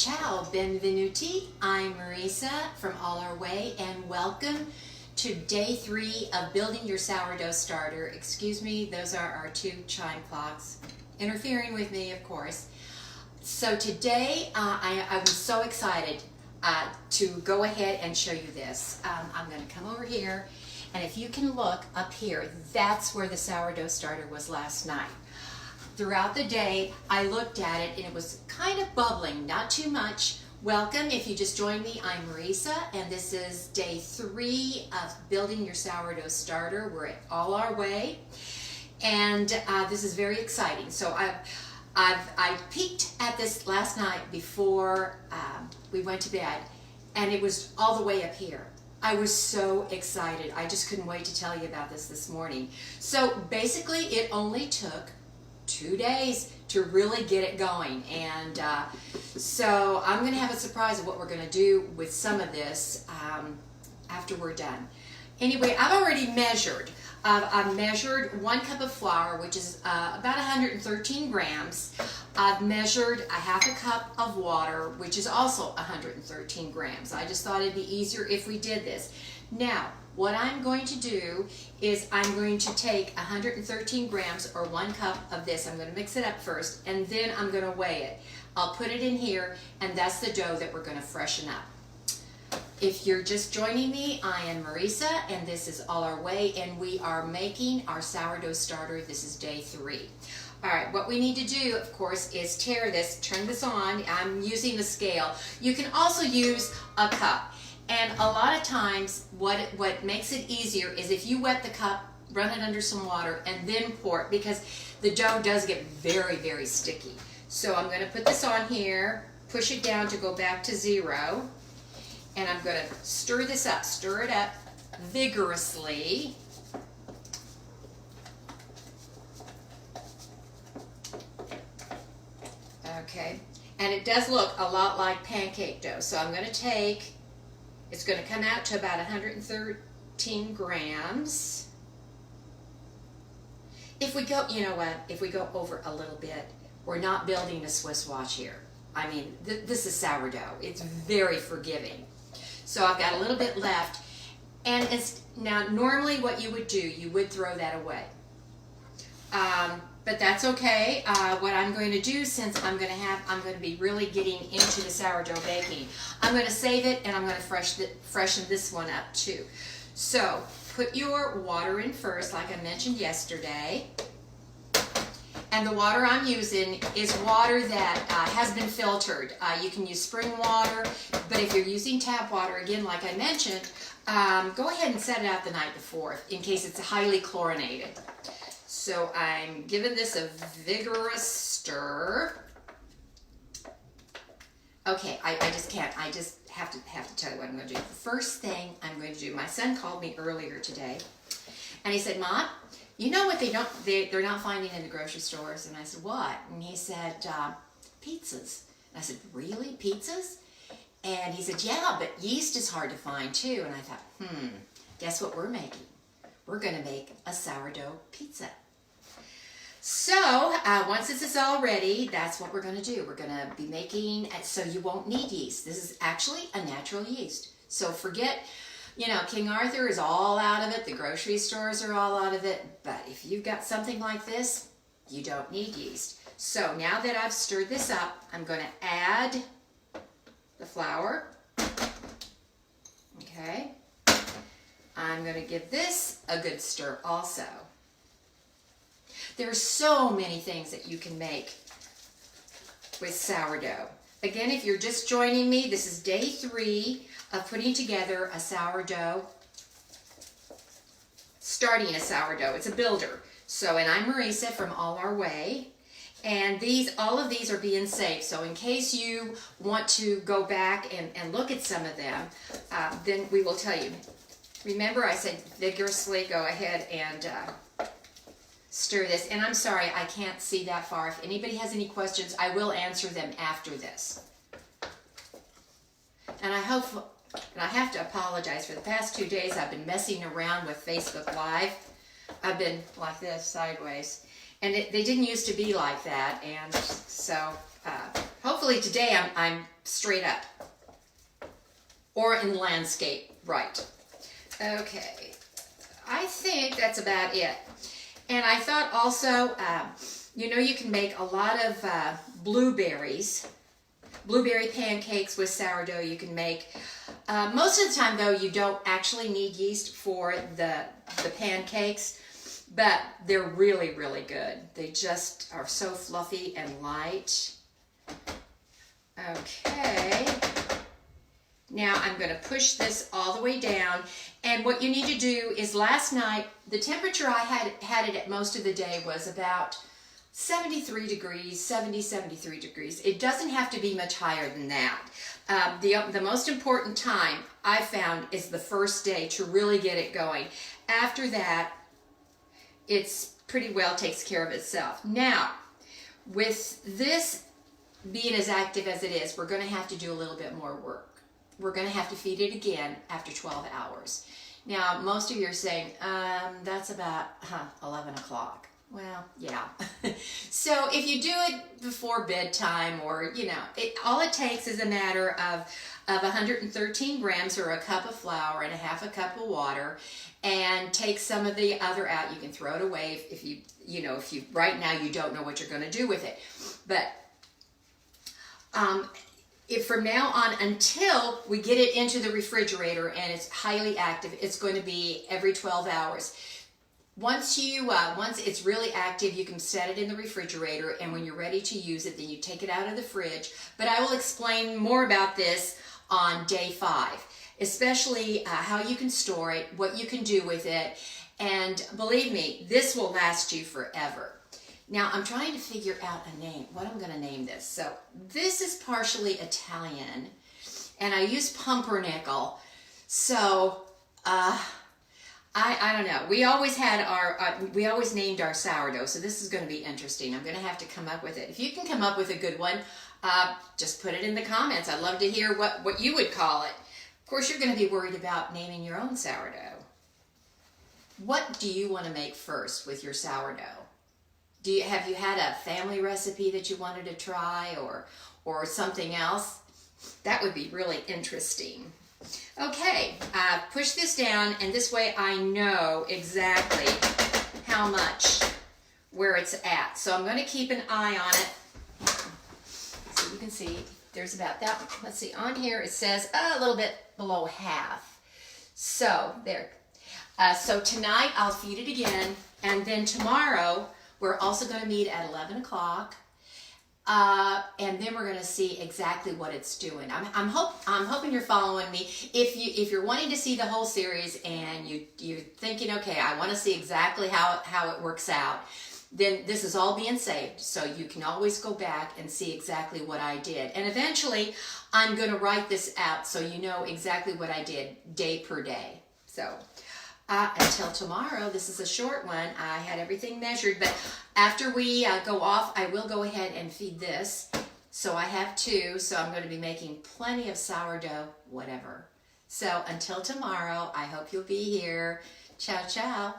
Ciao, benvenuti. I'm Marisa from All Our Way, and welcome to day 3 of building your sourdough starter. Excuse me, those are our 2 chime clocks interfering with me, of course. So today I was so excited to go ahead and show you this. I'm going to come over here, and if you can look up here, that's where the sourdough starter was last night. Throughout the day, I looked at it and it was kind of bubbling, not too much. Welcome, if you just joined me, I'm Marisa, and this is day 3 of building your sourdough starter. We're all our way, and this is very exciting. So I peeked at this last night before we went to bed, and it was all the way up here. I was so excited. I just couldn't wait to tell you about this morning. So basically, it only took 2 days to really get it going, and so I'm going to have a surprise of what we're going to do with some of this after we're done. Anyway, I've already measured. I've measured 1 cup of flour, which is about 113 grams. I've measured a half a cup of water, which is also 113 grams. I just thought it'd be easier if we did this. Now, what I'm going to do is I'm going to take 113 grams or 1 cup of this. I'm going to mix it up first, and then I'm going to weigh it. I'll put it in here, and that's the dough that we're going to freshen up. If you're just joining me, I am Marisa, and this is All Our Way, and we are making our sourdough starter. This is day 3. All right, what we need to do, of course, is turn this on. I'm using the scale. You can also use a cup. And a lot of times, what makes it easier is if you wet the cup, run it under some water, and then pour it, because the dough does get very, very sticky. So I'm going to put this on here, push it down to go back to 0, and I'm going to stir this up. Stir it up vigorously. Okay, and it does look a lot like pancake dough. So I'm going to take... It's going to come out to about 113 grams. If we go, you know what, if we go over a little bit, we're not building a Swiss watch here. I mean, this is sourdough. It's very forgiving. So I've got a little bit left. And now, normally what you would do, you would throw that away. But that's okay. What I'm going to do, since I'm going to be really getting into the sourdough baking, I'm going to save it, and I'm going to freshen this one up too. So put your water in first, like I mentioned yesterday. And the water I'm using is water that has been filtered. You can use spring water, but if you're using tap water, again, like I mentioned, go ahead and set it out the night before in case it's highly chlorinated. So I'm giving this a vigorous stir. Okay, I just can't. I just have to tell you what I'm going to do. The first thing I'm going to do, my son called me earlier today, and he said, "Mom, you know what they're not finding in the grocery stores?" And I said, "What?" And he said, "Pizzas." And I said, "Really, pizzas?" And he said, "Yeah, but yeast is hard to find too." And I thought, guess what we're making? We're going to make a sourdough pizza. So, once this is all ready, that's what we're going to do. We're going to be making, so you won't need yeast. This is actually a natural yeast. So forget, King Arthur is all out of it. The grocery stores are all out of it. But if you've got something like this, you don't need yeast. So now that I've stirred this up, I'm going to add the flour. Okay. I'm going to give this a good stir also. There are so many things that you can make with sourdough. Again, if you're just joining me, this is day 3 of putting together a sourdough, starting a sourdough. It's a builder. So, and I'm Marisa from All Our Way. And all of these are being saved. So in case you want to go back and look at some of them, then we will tell you. Remember, I said vigorously go ahead and stir this. And I'm sorry, I can't see that far. If anybody has any questions, I will answer them after this. And I have to apologize. For the past 2 days, I've been messing around with Facebook Live. I've been like this, sideways. And they didn't used to be like that. And so hopefully hopefully today I'm straight up. Or in landscape, right. Okay, I think that's about it. And I thought also, you know, you can make a lot of blueberry pancakes with sourdough. You can make, most of the time though, you don't actually need yeast for the pancakes, but they're really, really good. They just are so fluffy and light. Okay. Now I'm going to push this all the way down, and what you need to do is, last night the temperature I had it at most of the day was about 73 degrees, 73 degrees. It doesn't have to be much higher than that. The most important time I found is the first day to really get it going. After that, it's pretty well takes care of itself. Now, with this being as active as it is, we're going to have to do a little bit more work. We're going to have to feed it again after 12 hours. Now, most of you are saying, that's about 11 o'clock. Well, yeah. So if you do it before bedtime, or, you know, all it takes is a matter of 113 grams, or a cup of flour and a half a cup of water, and take some of the other out. You can throw it away if you right now you don't know what you're going to do with it. But if from now on until we get it into the refrigerator and it's highly active, it's going to be every 12 hours. Once it's really active, you can set it in the refrigerator, and when you're ready to use it, then you take it out of the fridge. But I will explain more about this on day 5, especially how you can store it, what you can do with it, and believe me, this will last you forever. Now, I'm trying to figure out a name, what I'm going to name this. So this is partially Italian, and I use pumpernickel. So I don't know. We always had we always named our sourdough, so this is going to be interesting. I'm going to have to come up with it. If you can come up with a good one, just put it in the comments. I'd love to hear what you would call it. Of course, you're going to be worried about naming your own sourdough. What do you want to make first with your sourdough? Have you had a family recipe that you wanted to try, or something else? That would be really interesting. Okay, push this down, and this way I know exactly how much, where it's at. So I'm going to keep an eye on it. So you can see there's about that. Let's see, on here it says a little bit below half. So there. So tonight I'll feed it again, and then tomorrow we're also going to meet at 11 o'clock, and then we're going to see exactly what it's doing. I'm hoping you're following me. If you're wanting to see the whole series and you're thinking, okay, I want to see exactly how it works out, then this is all being saved, so you can always go back and see exactly what I did. And eventually, I'm going to write this out so you know exactly what I did day per day. So. Until tomorrow, this is a short one. I had everything measured, but after we go off, I will go ahead and feed this. So I have 2, so I'm going to be making plenty of sourdough, whatever. So until tomorrow, I hope you'll be here. Ciao, ciao.